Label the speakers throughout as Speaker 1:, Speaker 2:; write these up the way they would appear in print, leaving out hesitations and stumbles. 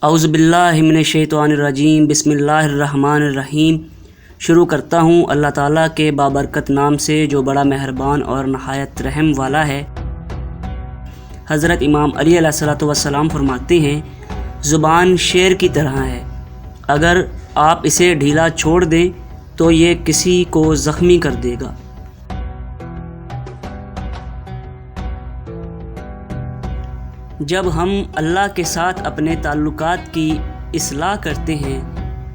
Speaker 1: اعوذ باللہ من الشیطان الرجیم، بسم اللہ الرحمن الرحیم۔ شروع کرتا ہوں اللہ تعالیٰ کے بابرکت نام سے جو بڑا مہربان اور نہایت رحم والا ہے۔ حضرت امام علی علیہ السلام فرماتے ہیں، زبان شیر کی طرح ہے، اگر آپ اسے ڈھیلا چھوڑ دیں تو یہ کسی کو زخمی کر دے گا۔ جب ہم اللہ کے ساتھ اپنے تعلقات کی اصلاح کرتے ہیں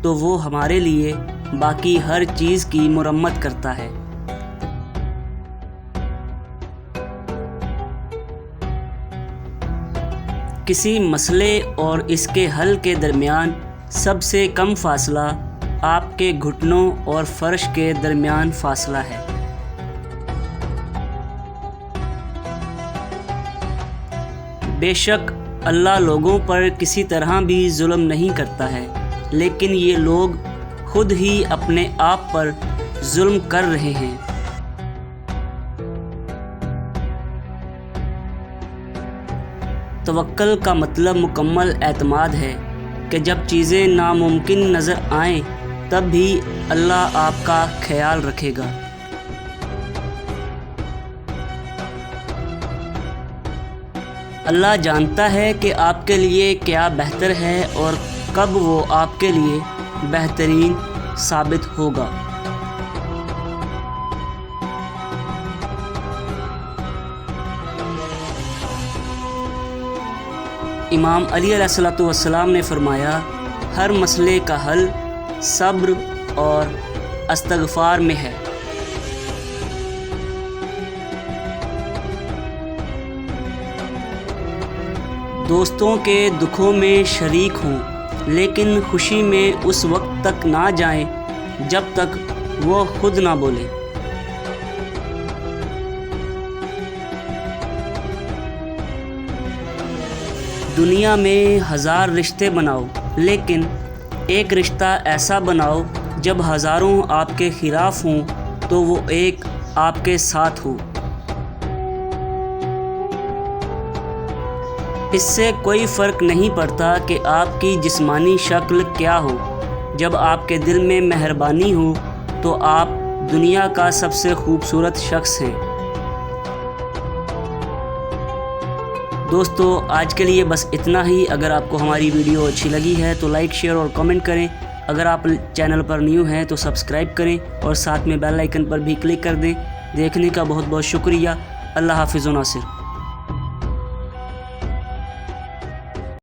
Speaker 1: تو وہ ہمارے لیے باقی ہر چیز کی مرمت کرتا ہے۔ کسی مسئلے اور اس کے حل کے درمیان سب سے کم فاصلہ آپ کے گھٹنوں اور فرش کے درمیان فاصلہ ہے۔ بے شک اللہ لوگوں پر کسی طرح بھی ظلم نہیں کرتا ہے، لیکن یہ لوگ خود ہی اپنے آپ پر ظلم کر رہے ہیں۔ توکل کا مطلب مکمل اعتماد ہے کہ جب چیزیں ناممکن نظر آئیں تب بھی اللہ آپ کا خیال رکھے گا۔ اللہ جانتا ہے کہ آپ کے لیے کیا بہتر ہے اور کب وہ آپ کے لیے بہترین ثابت ہوگا۔ امام علی علیہ السلام نے فرمایا، ہر مسئلے کا حل صبر اور استغفار میں ہے۔ دوستوں کے دکھوں میں شریک ہوں، لیکن خوشی میں اس وقت تک نہ جائیں جب تک وہ خود نہ بولیں۔ دنیا میں ہزار رشتے بناؤ، لیکن ایک رشتہ ایسا بناؤ جب ہزاروں آپ کے خلاف ہوں تو وہ ایک آپ کے ساتھ ہو۔ اس سے کوئی فرق نہیں پڑتا کہ آپ کی جسمانی شکل کیا ہو، جب آپ کے دل میں مہربانی ہو تو آپ دنیا کا سب سے خوبصورت شخص ہیں۔ دوستو، آج کے لیے بس اتنا ہی۔ اگر آپ کو ہماری ویڈیو اچھی لگی ہے تو لائک، شیئر اور کامنٹ کریں۔ اگر آپ چینل پر نیو ہیں تو سبسکرائب کریں اور ساتھ میں بیل آئیکن پر بھی کلک کر دیں۔ دیکھنے کا بہت بہت شکریہ۔ اللہ حافظ و ناصر۔